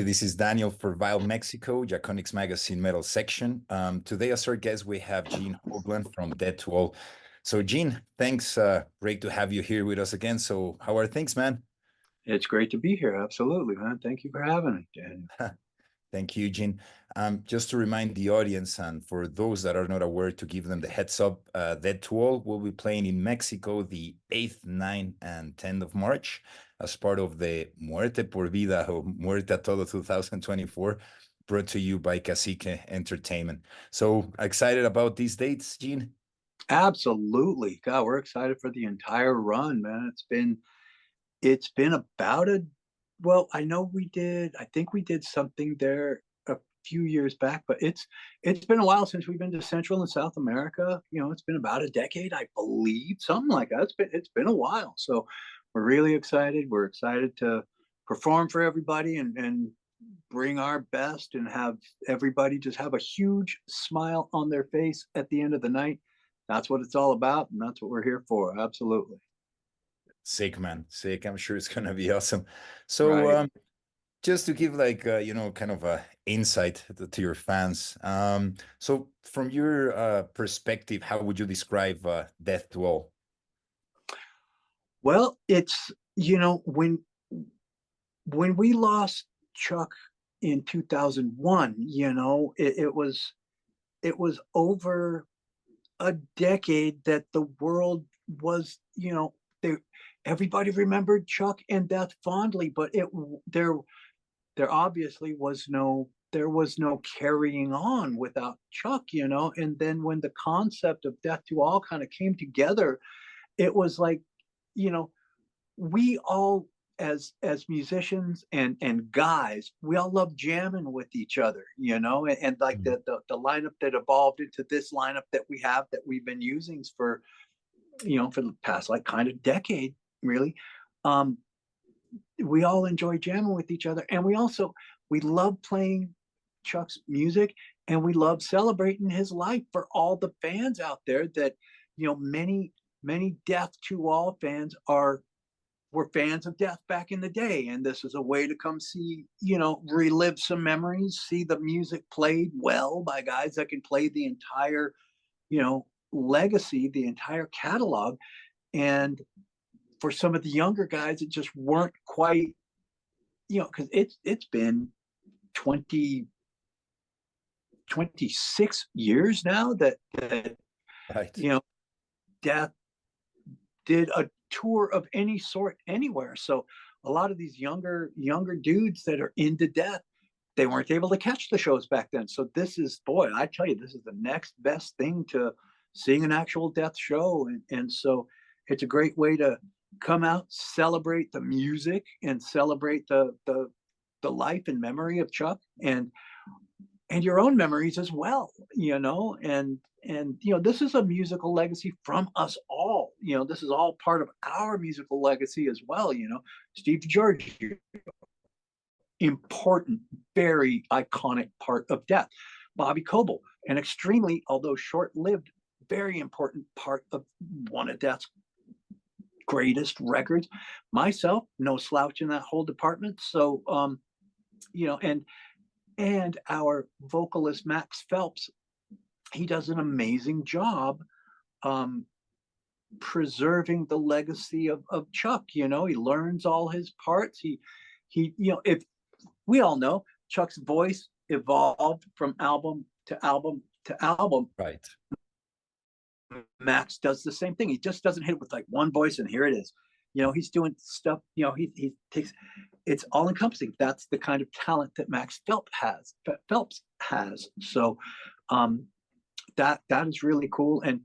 This is Daniel for Vile Mexico, Jaconics Magazine Metal section. Today, as our guest, we have Gene Hoglan from Dead to All. So, Gene, thanks. Great to have you here with us again. So, how are things, man? It's great to be here. Absolutely, man. Thank you for having me, Daniel. Thank you, Gene. Just to remind the audience, and for those that are not aware, to give them the heads up, Dead to All will be playing in Mexico the 8th, 9th, and 10th of March as part of the Muerte por Vida or Muerte a Todo 2024, brought to you by Cacique Entertainment. So excited about these dates, Gene? Absolutely. God, we're excited for the entire run, man. It's been about I know I think we did something there a few years back, but it's been a while since we've been to Central and South America. It's been about a decade, I believe, something like that. It's been a while. So we're really excited. We're excited to perform for everybody and bring our best and have everybody just have a huge smile on their face at the end of the night. That's what it's all about, and that's what we're here for. Absolutely. Sick, man. Sick. I'm sure it's gonna be awesome. So, Right. just to give like kind of a insight to your fans. So from your perspective, how would you describe Death to All? Well, it's when we lost Chuck in 2001, it was over a decade that the world was, they everybody remembered Chuck and Death fondly, but there obviously was no carrying on without Chuck, and then when the concept of Death to All kind of came together, it was like, you know, we all as musicians and guys, we all love jamming with each other, and like Mm. the lineup that evolved into this lineup that we have that we've been using for the past like kind of decade, really. Um, we all enjoy jamming with each other, and we love playing Chuck's music, and we love celebrating his life for all the fans out there that, many Death to All fans were fans of Death back in the day, and this is a way to come see, relive some memories, see the music played well by guys that can play the entire, legacy, the entire catalog. And for some of the younger guys, it just weren't quite, because it's been 20 26 years now that Right. you know Death did a tour of any sort anywhere. So a lot of these younger dudes that are into Death, they weren't able to catch the shows back then. So this is, boy, I tell you, this is the next best thing to seeing an actual Death show. And so it's a great way to come out, celebrate the music, and celebrate the life and memory of Chuck, and your own memories as well, and this is a musical legacy from us all. This is all part of our musical legacy as well. Steve George, important, very iconic part of Death. Bobby Coble, an extremely, although short-lived, very important part of one of Death's greatest records. Myself, no slouch in that whole department. So and our vocalist Max Phelps, he does an amazing job preserving the legacy of Chuck. He learns all his parts. If we all know, Chuck's voice evolved from album to album to album. Right. Max does the same thing. He just doesn't hit it with like one voice and here it is. He's doing stuff. He takes, it's all encompassing. That's the kind of talent that Max Phelps has. So that is really cool, and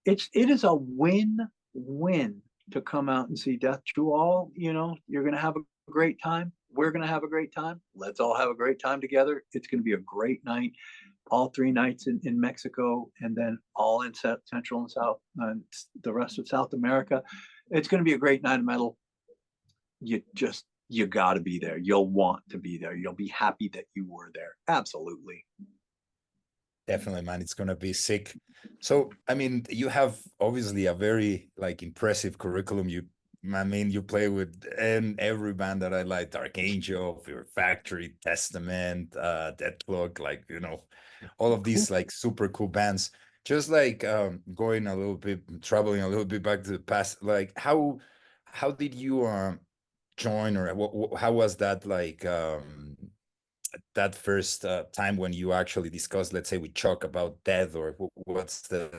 it is a win-win to come out and see Death to All. You're gonna have a great time. We're gonna have a great time. Let's all have a great time together. It's gonna be a great night. All 3 nights in Mexico, and then all in Central and South, and the rest of South America. It's going to be a great night of metal. You got to be there. You'll want to be there. You'll be happy that you were there. Absolutely. Definitely, man. It's gonna be sick. So, I mean, you have obviously a very like impressive curriculum. You I mean, you play with in every band that I like, Dark Angel, Fear Factory, Testament, Dead Clock, like, all of Cool. these like super cool bands. Just like going a little bit, traveling a little bit back to the past, like how did you join, or how was that like that first time when you actually discussed, let's say, with Chuck about death, or what's the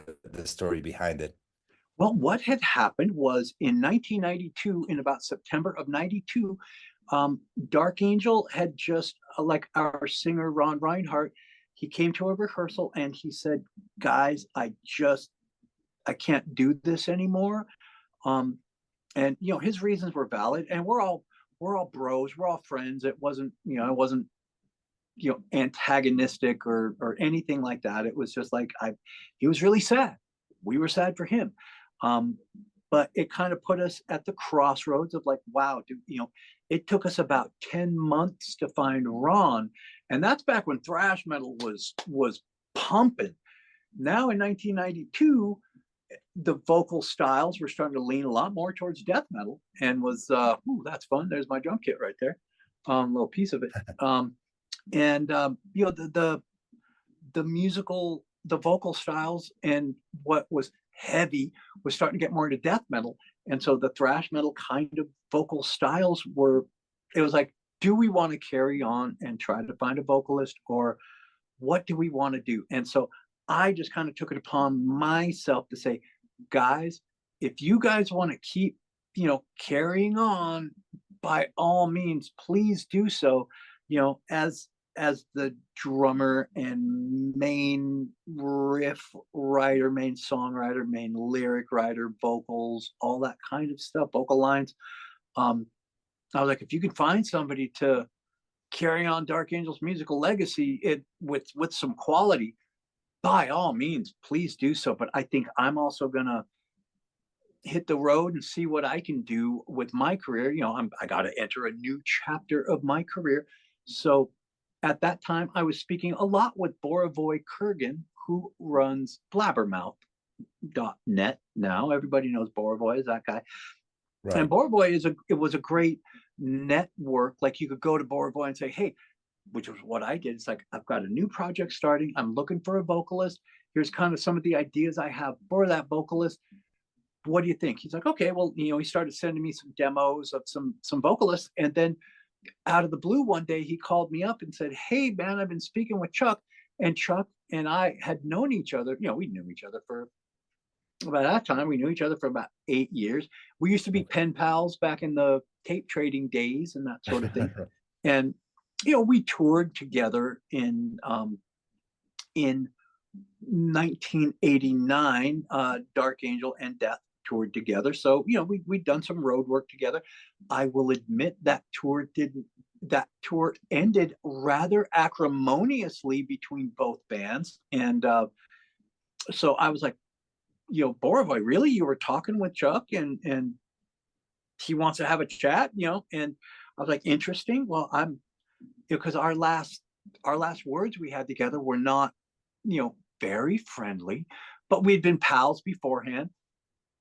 story behind it? Well, what had happened was in 1992, in about September of 92, Dark Angel had just, like our singer, Ron Reinhardt, he came to a rehearsal and he said, guys, I can't do this anymore. Um, and, his reasons were valid, and we're all bros, we're all friends. It wasn't, antagonistic or anything like that. It was just like, he was really sad. We were sad for him. Um, but it kind of put us at the crossroads of like, wow, it took us about 10 months to find Ron. And that's back when thrash metal was pumping. Now in 1992, the vocal styles were starting to lean a lot more towards death metal, and was ooh, that's fun. There's my drum kit right there. Little piece of it. And the vocal styles and what was heavy was starting to get more into death metal. And so the thrash metal kind of vocal styles it was like, do we want to carry on and try to find a vocalist, or what do we want to do? And so I just kind of took it upon myself to say, guys, if you guys want to keep, carrying on, by all means, please do so. As the drummer and main riff writer, main songwriter, main lyric writer, vocals, all that kind of stuff, vocal lines. I was like, if you can find somebody to carry on Dark Angel's musical legacy with some quality, by all means, please do so. But I think I'm also gonna hit the road and see what I can do with my career. I got to enter a new chapter of my career. So at that time, I was speaking a lot with Borovoy Kurgan, who runs blabbermouth.net. Now everybody knows Borovoy is that guy. Right. And Borovoy it was a great network. Like, you could go to Borovoy and say, hey, which was what I did. It's like, I've got a new project starting. I'm looking for a vocalist. Here's kind of some of the ideas I have for that vocalist. What do you think? He's like, okay. Well, he started sending me some demos of some vocalists. And then out of the blue one day, he called me up and said, hey, man, I've been speaking with Chuck. And Chuck and I had known each other. We knew each other for, by that time, we knew each other for about 8 years. We used to be pen pals back in the tape trading days and that sort of thing. And we toured together in 1989. Dark Angel and Death toured together. So we'd done some road work together. I will admit that tour ended rather acrimoniously between both bands. And so I was like, Borovoy, really? You were talking with Chuck and he wants to have a chat, and I was like, interesting. Well, because our last words we had together were not, very friendly, but we'd been pals beforehand.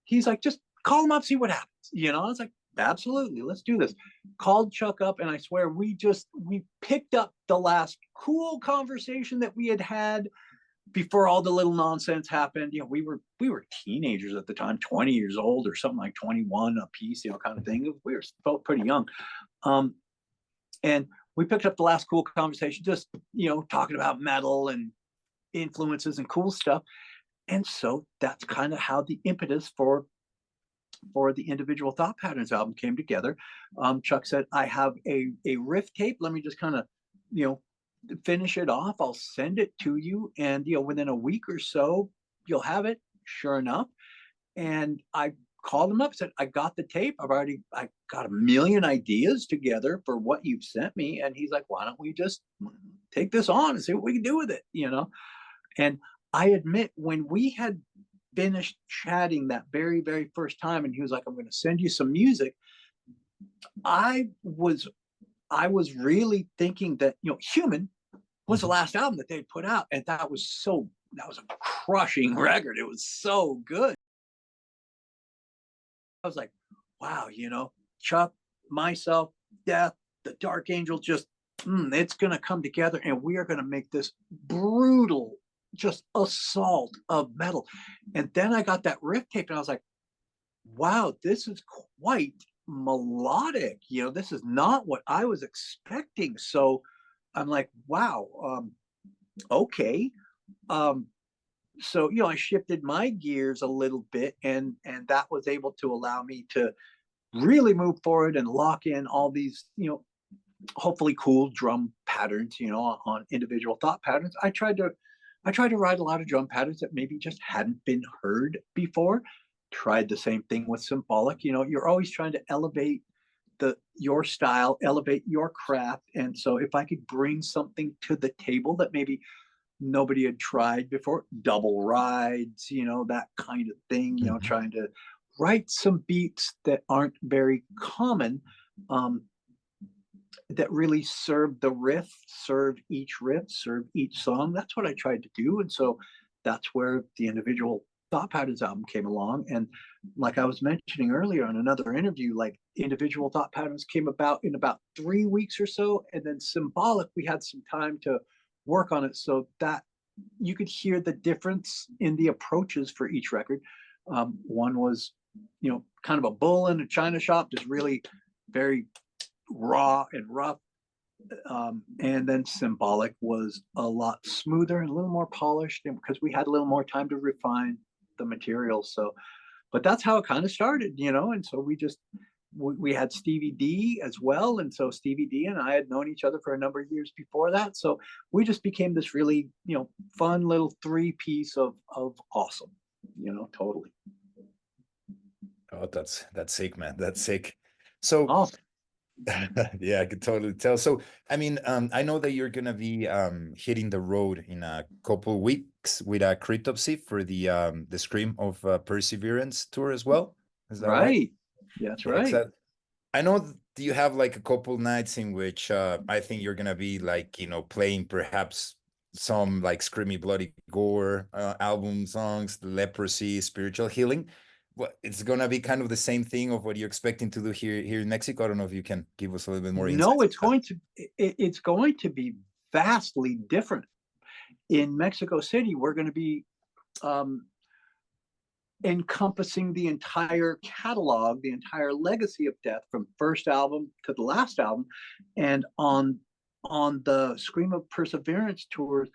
He's like, just call him up, see what happens. I was like, absolutely, let's do this. Called Chuck up, and I swear we picked up the last cool conversation that we had before all the little nonsense happened. We were teenagers at the time, 20 years old or something, like 21 a piece, kind of thing. We felt pretty young. And we picked up the last cool conversation, just, talking about metal and influences and cool stuff. And so that's kind of how the impetus for the Individual Thought Patterns album came together. Chuck said, I have a riff tape. Let me just kind of, finish it off. I'll send it to you. And, within a week or so, you'll have it. Sure enough. And I called him up, said, I got the tape. I got a million ideas together for what you've sent me. And he's like, why don't we just take this on and see what we can do with it, And I admit, when we had finished chatting that very, very first time, and he was like, I'm going to send you some music, I was really thinking that, Human was the last album that they'd put out. And that was a crushing record. It was so good. I was like, wow, Chuck, myself, Death, the Dark Angel, just it's gonna come together, and we are gonna make this brutal, just assault of metal. And then I got that riff tape, and I was like, wow, this is quite melodic. This is not what I was expecting. So I'm like, wow, okay. Um, so I shifted my gears a little bit, and that was able to allow me to really move forward and lock in all these hopefully cool drum patterns on individual thought patterns. I tried to write a lot of drum patterns that maybe just hadn't been heard before. Tried the same thing with symbolic. You're always trying to elevate your style, elevate your craft. And so if I could bring something to the table that maybe nobody had tried before, double rides, that kind of thing, trying to write some beats that aren't very common, that really serve the riff, serve each song. That's what I tried to do. And so that's where the individual thought patterns album came along. And like I was mentioning earlier on another interview, like individual thought patterns came about in about 3 weeks or so. And then symbolic, we had some time to work on it so that you could hear the difference in the approaches for each record. One was, kind of a bull in a china shop, just really very raw and rough. And then symbolic was a lot smoother and a little more polished, and because we had a little more time to refine the material. So, but that's how it kind of started, and so we had Stevie D as well. And so Stevie D and I had known each other for a number of years before that. So we just became this really, fun little 3-piece of awesome, totally. Oh, that's sick, man. That's sick. So Awesome. yeah, I could totally tell. So, I mean, I know that you're gonna be hitting the road in a couple weeks with a Cryptopsy for the Scream of Perseverance tour as well. Is that right? Right. That's Yeah, right. exactly. I know you have like a couple nights in which I think you're gonna be like, playing perhaps some like Screamy Bloody Gore album songs, Leprosy, Spiritual Healing. What it's gonna be kind of the same thing of what you're expecting to do here in Mexico. I don't know if you can give us a little bit more No, insights. it's going to be vastly different. In Mexico City, we're going to be um, encompassing the entire catalog, the entire legacy of Death from first album to the last album. And on the Scream of Perseverance tours,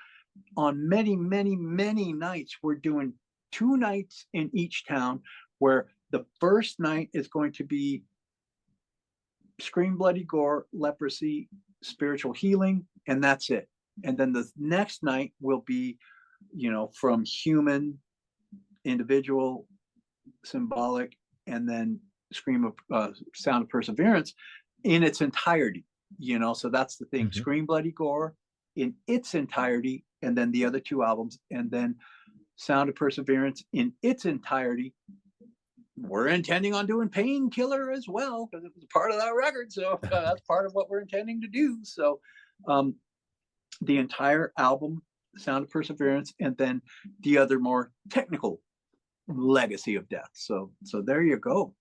on many, many, many nights, we're doing 2 nights in each town, where the first night is going to be Scream Bloody Gore, Leprosy, Spiritual Healing, and that's it. And then the next night will be, from Human, Individual, Symbolic, and then Scream of Sound of Perseverance in its entirety. So that's the thing. Mhm. Scream Bloody Gore in its entirety, and then the other 2 albums, and then Sound of Perseverance in its entirety. We're intending on doing Painkiller as well, because it was part of that record. So that's part of what we're intending to do. So the entire album, Sound of Perseverance, and then the other more technical legacy of Death. So there you go.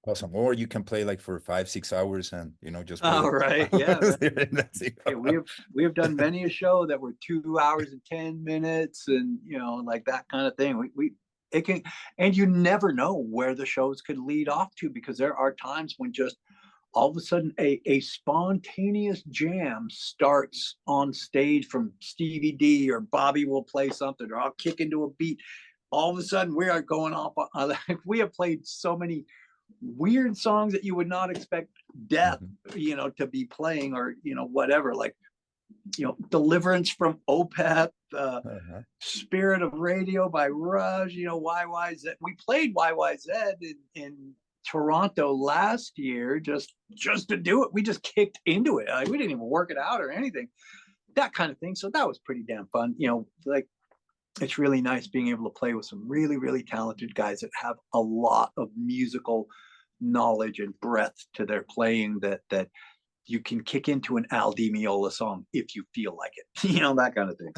Awesome. Or you can play like for 5-6 hours and just play All right. Yeah. That's it. Hey, we have done many a show that were 2 hours and 10 minutes, and like that kind of thing. We it can, and you never know where the shows could lead off to, because there are times when just all of a sudden a spontaneous jam starts on stage from Stevie D, or Bobby will play something, or I'll kick into a beat. All of a sudden we are going off. We have played so many weird songs that you would not expect Death, to be playing, or whatever, like Deliverance from Opeth, Spirit of Radio by Rush, YYZ. We played YYZ in Toronto last year just to do it. We just kicked into it. Like, we didn't even work it out or anything, that kind of thing. So that was pretty damn fun. Like, it's really nice being able to play with some really, really talented guys that have a lot of musical knowledge and breadth to their playing, that you can kick into an Al Di Meola song if you feel like it, that kind of thing.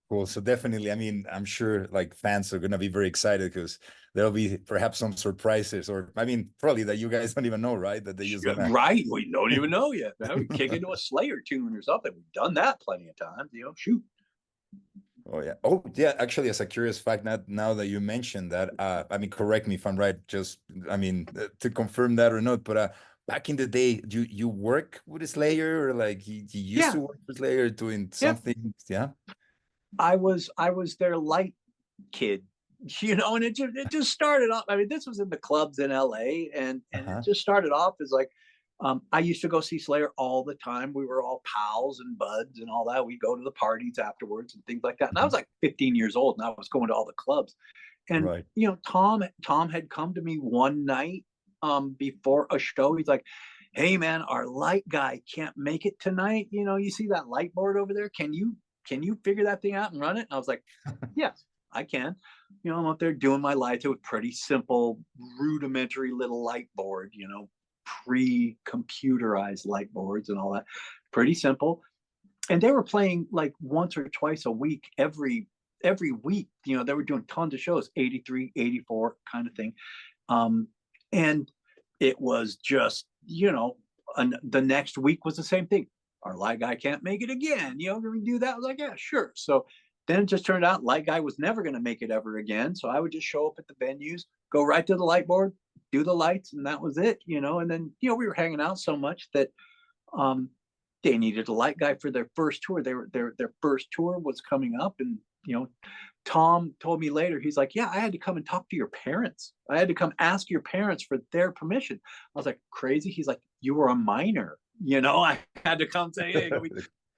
Cool. So definitely, I mean, I'm sure like fans are gonna be very excited because there'll be perhaps some surprises, or I mean, probably that you guys don't even know, right? That they're just gonna. Right. We don't even know yet. Man. We kick into a Slayer tune or something. We've done that plenty of times, shoot. Oh yeah. Oh yeah. Actually, as a curious fact, now that you mentioned that, I mean, correct me if I'm right. Just, I mean, to confirm that or not, but back in the day, you work with Slayer, or like you used Yeah. to work with Slayer doing Yeah. something? Yeah. I was their light kid, and it just started off. I mean, this was in the clubs in LA, and it Uh-huh. just started off as like, I used to go see Slayer all the time. We were all pals and buds and all that. We'd go to the parties afterwards and things like that. And I Mhm. was like 15 years old, and I was going to all the clubs. And Right. Tom had come to me one night before a show. He's like, "Hey man, our light guy can't make it tonight. You see that light board over there? Can you figure that thing out and run it?" And I was like, "Yes, I can." I'm up there doing my lights. It was pretty simple, rudimentary little light board, pre-computerized light boards and all that. Pretty simple. And they were playing like once or twice a week, every week. They were doing tons of shows, 83, 84 kind of thing. Um, and it was just, the next week was the same thing. Our light guy can't make it again. Can we do that? I was like, yeah, sure. So then it just turned out light guy was never going to make it ever again. So I would just show up at the venues, go right to the light board, do the lights, and that was it. And then we were hanging out so much that um, they needed a light guy for their first tour. Their first tour was coming up, and Tom told me later, he's like, "Yeah, I had to come and talk to your parents. I had to come ask your parents for their permission." I was like, "Crazy?" He's like, "You were a minor, I had to come say, hey,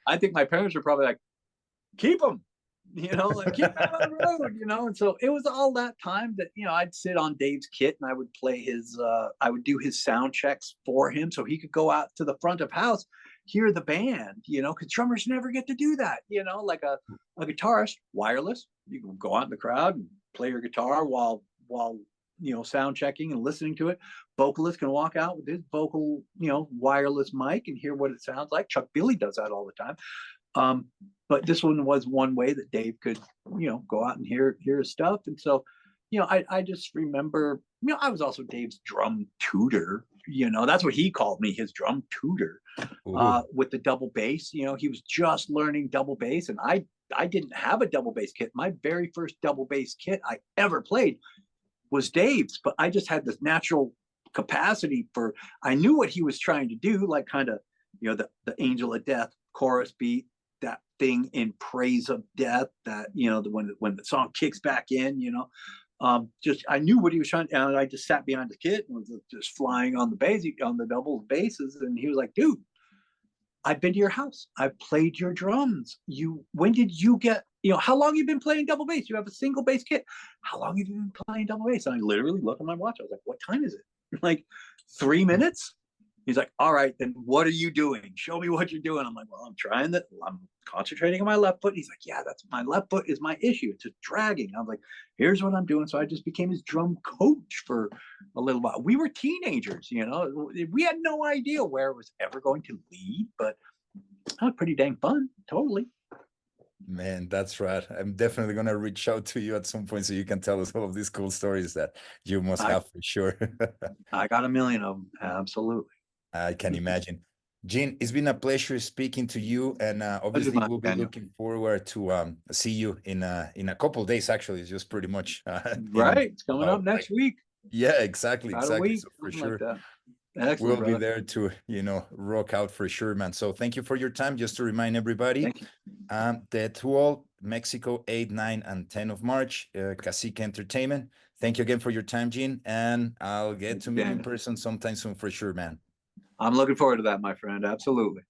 I think my parents were probably like, keep him, like keep him out of the road, And so it was all that time that I'd sit on Dave's kit and I would play I would do his sound checks for him so he could go out to the front of house, hear the band, because drummers never get to do that, like a guitarist, wireless. You can go out in the crowd and play your guitar while sound checking and listening to it. Vocalist can walk out with his vocal, wireless mic and hear what it sounds like. Chuck Billy does that all the time. But this one was one way that Dave could, go out and hear his stuff. And so, I just remember, I was also Dave's drum tutor. That's what he called me, his drum tutor, Ooh. with the double bass. He was just learning double bass, and I didn't have a double bass kit. My very first double bass kit I ever played was Dave's, but I just had this natural capacity for. I knew what he was trying to do, like kind of, the Angel of Death chorus beat, that thing in praise of death, that when the song kicks back in, just I knew what he was trying, and I just sat behind the kit and was just flying on the double basses, and he was like, "Dude, I've been to your house. I've played your drums. When did you get, how long have you been playing double bass? You have a single bass kit. How long have you been playing double bass?" And I literally look at my watch. I was like, "What time is it?" Like 3 minutes. He's like, "All right, then what are you doing? Show me what you're doing." I'm like, "Well, I'm trying that. I'm concentrating on my left foot." He's like, "Yeah, that's my left foot is my issue. It's just dragging." I'm like, "Here's what I'm doing." So I just became his drum coach for a little while. We were teenagers, we had no idea where it was ever going to lead, but that was pretty dang fun. Totally. Man, that's right. I'm definitely gonna reach out to you at some point so you can tell us all of these cool stories that you must I have for sure. I got a million of them. Absolutely. I can imagine. Gene, it's been a pleasure speaking to you, and Pleasure's obviously mine, we'll be Daniel. looking forward to see you in a couple of days. Actually, it's just pretty much in Right. It's coming up about like next week. yeah, exactly, About a exactly. week, So for something like sure, that. Excellent, we'll be brother. there to rock out for sure, man. So thank you for your time. Just to remind everybody, Thank you. the tour Mexico 8, 9, and 10 of March, Cacique Entertainment. Thank you again for your time, Gene, and I'll get Thank to you, meet you in Daniel. person sometime soon for sure, man. I'm looking forward to that, my friend. Absolutely.